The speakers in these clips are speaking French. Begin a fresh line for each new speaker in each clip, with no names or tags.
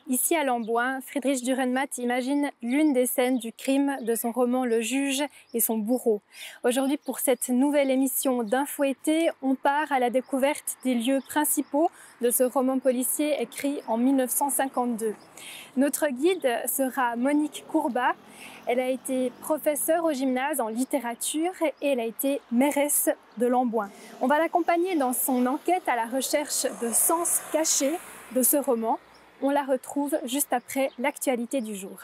Ici à Lamboin, Friedrich Dürrenmatt imagine l'une des scènes du crime de son roman Le Juge et son bourreau. Aujourd'hui, pour cette nouvelle émission d'Info Été, on part à la découverte des lieux principaux de ce roman policier écrit en 1952. Notre guide sera Monique Courbat. Elle a été professeure au gymnase en littérature et elle a été mairesse de Lamboin. On va l'accompagner dans son enquête à la recherche de sens cachés de ce roman. On la retrouve juste après l'actualité du jour.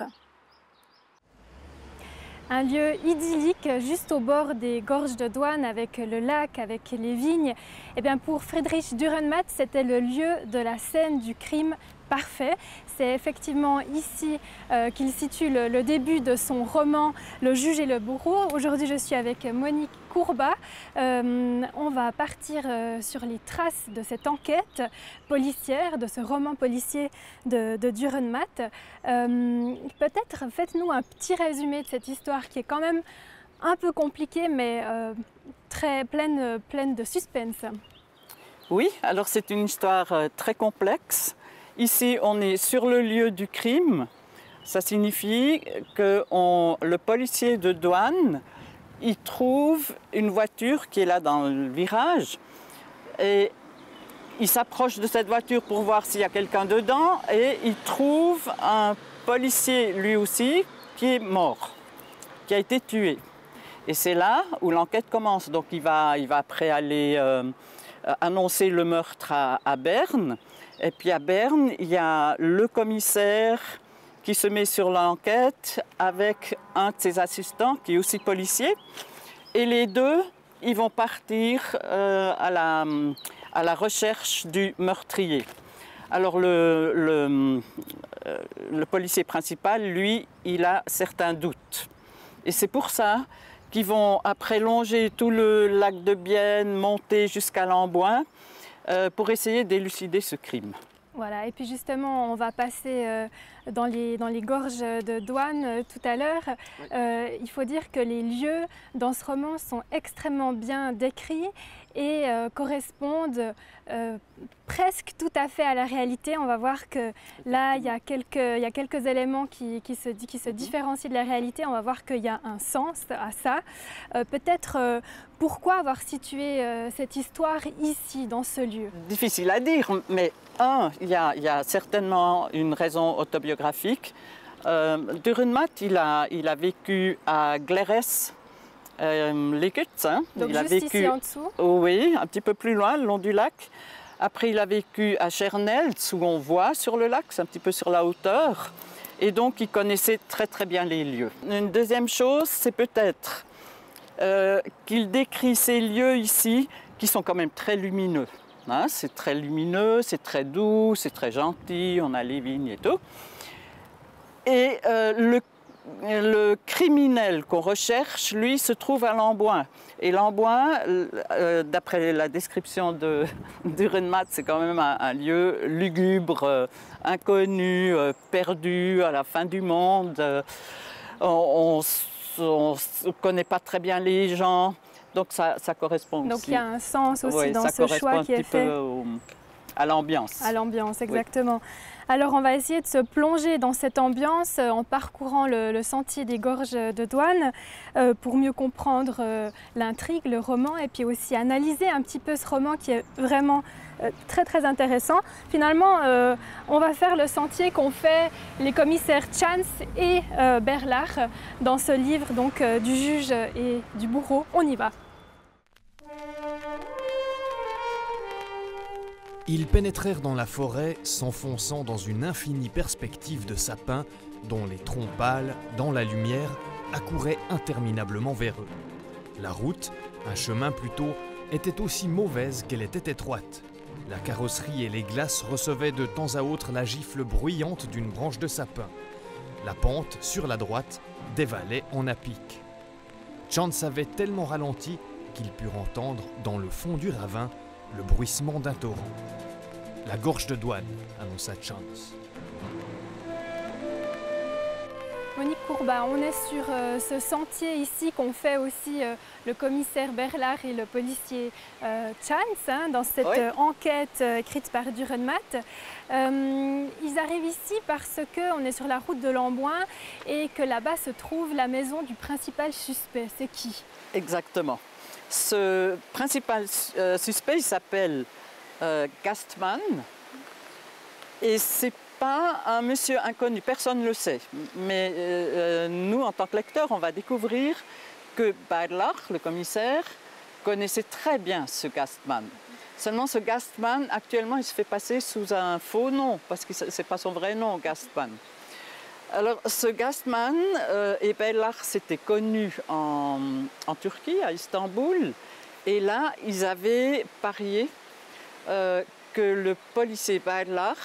Un lieu idyllique juste au bord des gorges de Douane avec le lac, avec les vignes. Et bien pour Friedrich Dürrenmatt, c'était le lieu de la scène du crime parfait. C'est effectivement ici qu'il situe le début de son roman Le Juge et le bourreau. Aujourd'hui, je suis avec Monique Courbat. On va partir sur les traces de cette enquête policière, de ce roman policier de Dürrenmatt. Peut-être faites-nous un petit résumé de cette histoire qui est quand même un peu compliquée, mais très pleine de suspense.
Oui, alors c'est une histoire très complexe. Ici, on est sur le lieu du crime. Ça signifie que le policier de douane, il trouve une voiture qui est là dans le virage et il s'approche de cette voiture pour voir s'il y a quelqu'un dedans et il trouve un policier lui aussi qui est mort, qui a été tué. Et c'est là où l'enquête commence. Donc il va après aller annoncer le meurtre à Berne. Et puis à Berne, il y a le commissaire qui se met sur l'enquête avec un de ses assistants qui est aussi policier. Et les deux, ils vont partir à la recherche du meurtrier. Alors le policier principal, lui, il a certains doutes. Et c'est pour ça qu'ils vont après longer tout le lac de Bienne, monter jusqu'à Lamboin, pour essayer d'élucider ce crime.
Voilà, et puis justement, on va passer dans les gorges de Douane tout à l'heure. Il faut dire que les lieux dans ce roman sont extrêmement bien décrits et correspondent presque tout à fait à la réalité. On va voir que là, il y a quelques éléments qui se différencient de la réalité. On va voir qu'il y a un sens à ça. Peut-être pourquoi avoir situé cette histoire ici, dans ce lieu?
Difficile à dire, mais il y a certainement une raison autobiographique. Dürrenmatt, il a vécu à Glarès, l'Écoutse.
Donc
il a
juste
vécu,
ici en dessous?
Oui, un petit peu plus loin, le long du lac. Après, il a vécu à Scherneltz, où on voit sur le lac, c'est un petit peu sur la hauteur. Et donc, il connaissait très très bien les lieux. Une deuxième chose, c'est peut-être qu'il décrit ces lieux ici, qui sont quand même très lumineux. Hein, c'est très lumineux, c'est très doux, c'est très gentil, on a les vignes et tout. Et le criminel qu'on recherche, lui, se trouve à Lamboin. Et Lamboin, d'après la description de Dürrenmatt, c'est quand même un lieu lugubre, inconnu, perdu, à la fin du monde. On ne connaît pas très bien les gens. Donc ça correspond aussi.
Donc il y a un sens aussi dans
ça
ce choix qui est fait.
À l'ambiance.
À l'ambiance, exactement. Oui. Alors on va essayer de se plonger dans cette ambiance en parcourant le sentier des gorges de Douane pour mieux comprendre l'intrigue, le roman et puis aussi analyser un petit peu ce roman qui est vraiment très très intéressant. Finalement, on va faire le sentier qu'ont fait les commissaires Chance et Berlach dans ce livre donc, du juge et du bourreau. On y va.
Ils pénétrèrent dans la forêt, s'enfonçant dans une infinie perspective de sapins dont les troncs pâles, dans la lumière, accouraient interminablement vers eux. La route, un chemin plutôt, était aussi mauvaise qu'elle était étroite. La carrosserie et les glaces recevaient de temps à autre la gifle bruyante d'une branche de sapin. La pente, sur la droite, dévalait en à pic. Chance avait tellement ralenti qu'ils purent entendre, dans le fond du ravin, le bruissement d'un torrent. « La gorge de Douane », annonça Chance.
Monique Courbat, on est sur ce sentier ici qu'ont fait aussi le commissaire Berlard et le policier Chance dans cette enquête écrite par Dürrenmatt. Ils arrivent ici parce qu'on est sur la route de l'Amboin et que là-bas se trouve la maison du principal suspect. C'est qui?
Exactement. Ce principal suspect, il s'appelle Gastmann et c'est pas un monsieur inconnu, personne ne le sait. Mais nous, en tant que lecteurs, on va découvrir que Berlard, le commissaire, connaissait très bien ce Gastmann. Seulement ce Gastmann, actuellement, il se fait passer sous un faux nom, parce que ce n'est pas son vrai nom, Gastmann. Alors, ce Gastmann et Berlard s'étaient connus en Turquie, à Istanbul. Et là, ils avaient parié que le policier Berlard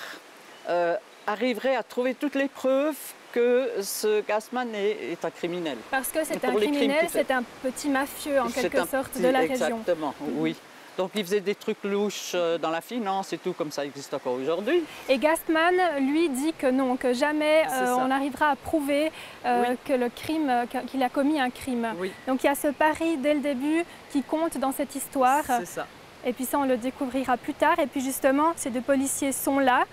arriverait à trouver toutes les preuves que ce Gastmann est un criminel.
Parce que c'est un criminel, c'est un petit mafieux en quelque sorte de la région.
Exactement, oui. Donc il faisait des trucs louches dans la finance et tout, comme ça existe encore aujourd'hui.
Et Gastmann, lui, dit que non, que jamais on arrivera à prouver que le crime, qu'il a commis un crime.
Oui.
Donc il y a ce pari dès le début qui compte dans cette histoire.
C'est ça.
Et puis ça, on le découvrira plus tard. Et puis justement, ces deux policiers sont là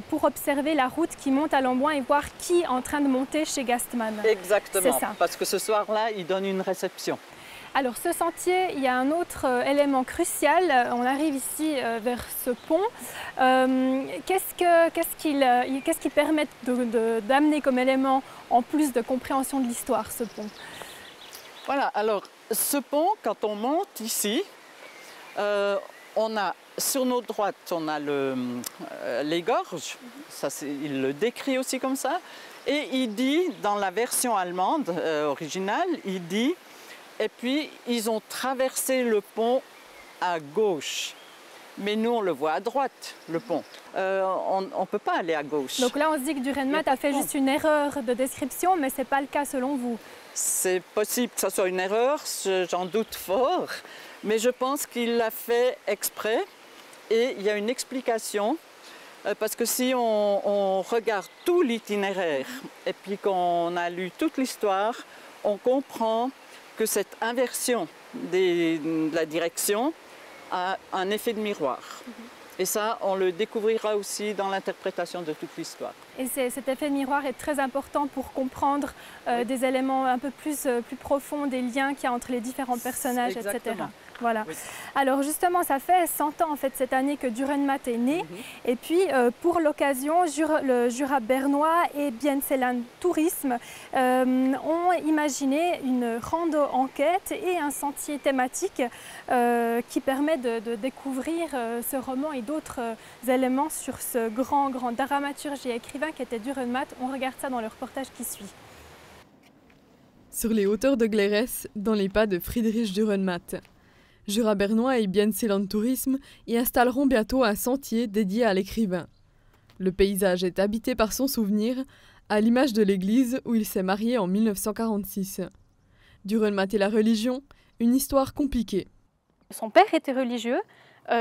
pour observer la route qui monte à l'Amboin et voir qui est en train de monter chez Gastmann.
Exactement,
c'est ça.
Parce que ce soir-là, il donne une réception.
Alors ce sentier, il y a un autre élément crucial. On arrive ici vers ce pont. Qu'est-ce qui permet d'amener comme élément en plus de compréhension de l'histoire, ce pont?
Voilà, alors ce pont, quand on monte ici, on a sur notre droite, on a les gorges, ça, il le décrit aussi comme ça, et il dit, dans la version allemande originale, il dit, et puis ils ont traversé le pont à gauche. Mais nous, on le voit à droite, le pont. On ne peut pas aller à gauche.
Donc là, on se dit que Dürrenmatt a fait juste une erreur de description, mais ce n'est pas le cas selon vous.
C'est possible que ce soit une erreur, j'en doute fort. Mais je pense qu'il l'a fait exprès et il y a une explication parce que si on regarde tout l'itinéraire et puis qu'on a lu toute l'histoire, on comprend que cette inversion de la direction a un effet de miroir. Et ça, on le découvrira aussi dans l'interprétation de toute l'histoire.
Et cet effet de miroir est très important pour comprendre des éléments un peu plus profonds, des liens qu'il y a entre les différents personnages, etc. Voilà. Oui. Alors justement, ça fait 100 ans en fait, cette année que Dürrenmatt est né. Et puis pour l'occasion, le Jura bernois et Bienseland Tourisme ont imaginé une rando-enquête et un sentier thématique qui permet de découvrir ce roman et d'autres éléments sur ce grand dramaturge et écrivain qui était Dürrenmatt. On regarde ça dans le reportage qui suit.
Sur les hauteurs de Glérès, dans les pas de Friedrich Dürrenmatt. Jura bernois et Bienseland Tourisme y installeront bientôt un sentier dédié à l'écrivain. Le paysage est habité par son souvenir, à l'image de l'église où il s'est marié en 1946. Dürrenmatt et la religion, une histoire compliquée.
Son père était religieux,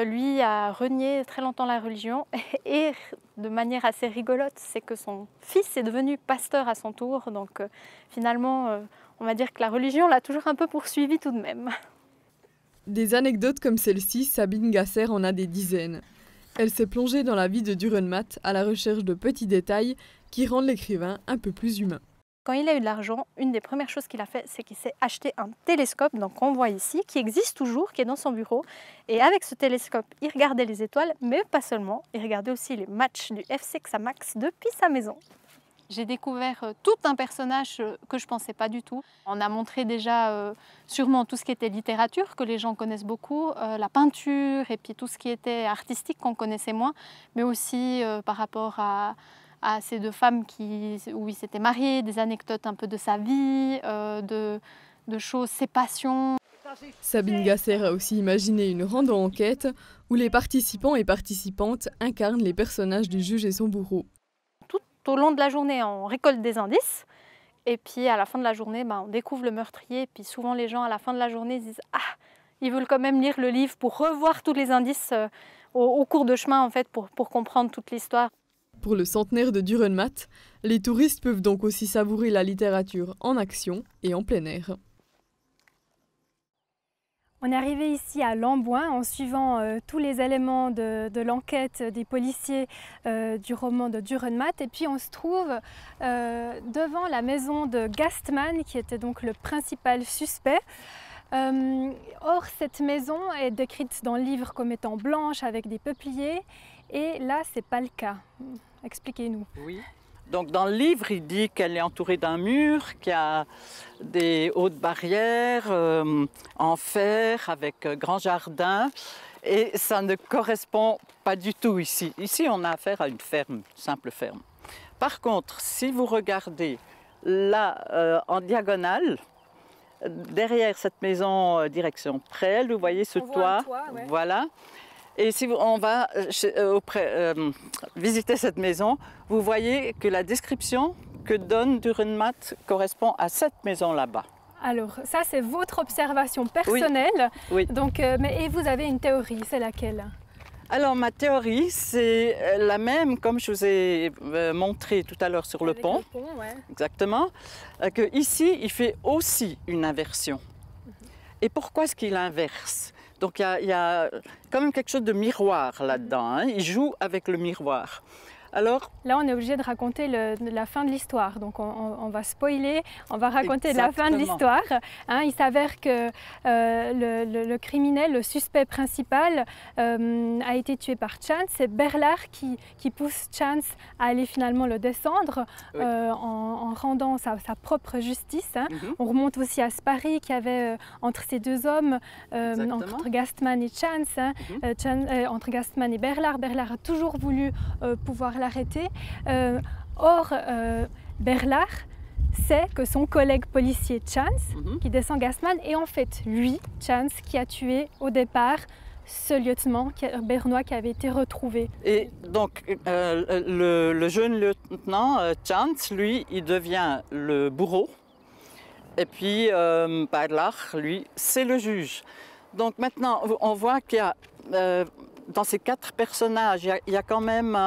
lui a renié très longtemps la religion et de manière assez rigolote, c'est que son fils est devenu pasteur à son tour. Donc finalement, on va dire que la religion l'a toujours un peu poursuivi tout de même.
Des anecdotes comme celle-ci, Sabine Gasser en a des dizaines. Elle s'est plongée dans la vie de Dürrenmatt à la recherche de petits détails qui rendent l'écrivain un peu plus humain.
Quand il a eu de l'argent, une des premières choses qu'il a fait, c'est qu'il s'est acheté un télescope, donc qu'on voit ici, qui existe toujours, qui est dans son bureau. Et avec ce télescope, il regardait les étoiles, mais pas seulement. Il regardait aussi les matchs du FC Xamax depuis sa maison. J'ai découvert tout un personnage que je ne pensais pas du tout. On a montré déjà sûrement tout ce qui était littérature, que les gens connaissent beaucoup, la peinture et puis tout ce qui était artistique qu'on connaissait moins, mais aussi par rapport à ces deux femmes où il s'était marié, des anecdotes un peu de sa vie, de choses, ses passions.
Sabine Gasser a aussi imaginé une rando-enquête où les participants et participantes incarnent les personnages du juge et son bourreau.
Tout au long de la journée, on récolte des indices et puis à la fin de la journée, on découvre le meurtrier. Et puis souvent les gens à la fin de la journée disent « Ah, ils veulent quand même lire le livre pour revoir tous les indices au cours de chemin en fait, pour comprendre toute l'histoire ».
Pour le centenaire de Dürrenmatt, les touristes peuvent donc aussi savourer la littérature en action et en plein air.
On est arrivé ici à Lamboin en suivant tous les éléments de l'enquête des policiers du roman de Dürrenmatt. Et puis on se trouve devant la maison de Gastman, qui était donc le principal suspect. Or, cette maison est décrite dans le livre comme étant blanche avec des peupliers. Et là, ce n'est pas le cas. Expliquez-nous.
Oui. Donc dans le livre, il dit qu'elle est entourée d'un mur, qu'il y a des hautes barrières en fer avec grand jardin. Et ça ne correspond pas du tout ici. Ici, on a affaire à une ferme, une simple ferme. Par contre, si vous regardez là, en diagonale, derrière cette maison, direction Presles, vous voyez ce toit,
ouais.
Voilà. Et si on va visiter cette maison, vous voyez que la description que donne Dürrenmatt correspond à cette maison là-bas.
Alors, ça, c'est votre observation personnelle.
Oui.
Donc, et vous avez une théorie, c'est laquelle?
Alors, ma théorie, c'est la même, comme je vous ai montré tout à l'heure sur le pont.
Ouais.
Exactement. Que ici, il fait aussi une inversion. Et pourquoi est-ce qu'il inverse? Donc il y a quand même quelque chose de miroir là-dedans, hein. Il joue avec le miroir. Alors,
là, on est obligé de raconter la fin de l'histoire. Donc, on va spoiler, on va raconter la fin de l'histoire. Hein, il s'avère que le criminel, le suspect principal, a été tué par Chance. C'est Berlard qui pousse Chance à aller finalement le descendre en rendant sa propre justice. Hein. On remonte aussi à Sparry qu'il y avait entre ces deux hommes, entre Gastman et Chance, hein. Entre Gastman et Berlard. Berlard a toujours voulu pouvoir l'arrêter. Or, Berlard sait que son collègue policier Chance, qui descend Gastman, est en fait lui, Chance, qui a tué au départ ce lieutenant bernois qui avait été retrouvé.
Et donc, le jeune lieutenant Chance, lui, il devient le bourreau. Et puis, Berlard, lui, c'est le juge. Donc maintenant, on voit qu'il y a, dans ces quatre personnages, il y a quand même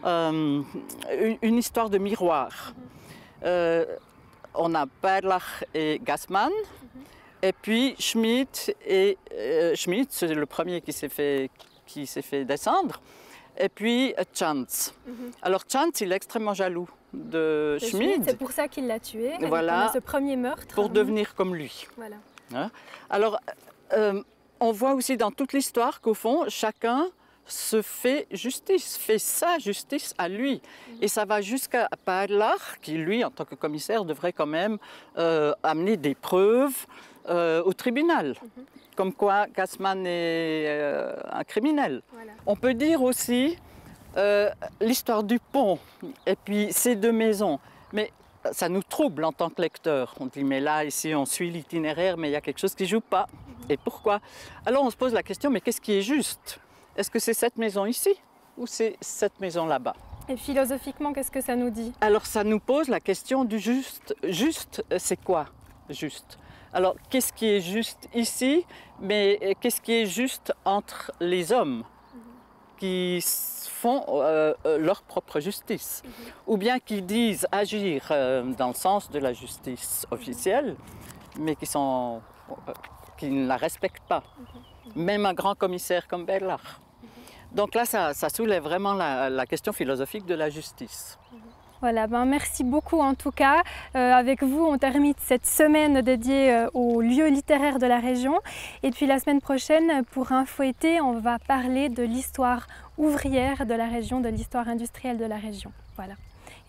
une histoire de miroir. On a Berlard et Gastman, et puis Schmidt, Schmidt, c'est le premier qui s'est fait descendre, et puis Chance. Alors Chance, il est extrêmement jaloux de Schmidt.
C'est pour ça qu'il l'a tué,
voilà,
ce premier meurtre.
Pour devenir comme lui.
Voilà.
Hein? Alors, on voit aussi dans toute l'histoire qu'au fond, chacun se fait justice, fait sa justice à lui. Et ça va jusqu'à Berlard, qui lui, en tant que commissaire, devrait quand même amener des preuves au tribunal. Comme quoi Gastman est un criminel. Voilà. On peut dire aussi l'histoire du pont et puis ces deux maisons. Mais ça nous trouble en tant que lecteur. On dit, mais là, ici, on suit l'itinéraire, mais il y a quelque chose qui ne joue pas. Et pourquoi? Alors, on se pose la question, mais qu'est-ce qui est juste? Est-ce que c'est cette maison ici ou c'est cette maison là-bas?
Et philosophiquement, qu'est-ce que ça nous dit?
Alors, ça nous pose la question du juste. Juste, c'est quoi, juste? Alors, qu'est-ce qui est juste ici? Mais qu'est-ce qui est juste entre les hommes qui font leur propre justice, ou bien qui disent agir dans le sens de la justice officielle, mais qui ne la respectent pas. Même un grand commissaire comme Berlard. Donc là, ça soulève vraiment la question philosophique de la justice.
Voilà, merci beaucoup en tout cas. Avec vous, on termine cette semaine dédiée aux lieux littéraires de la région. Et puis la semaine prochaine, pour Info Été, on va parler de l'histoire ouvrière de la région, de l'histoire industrielle de la région. Voilà,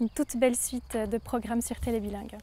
une toute belle suite de programmes sur Télé Bilingue.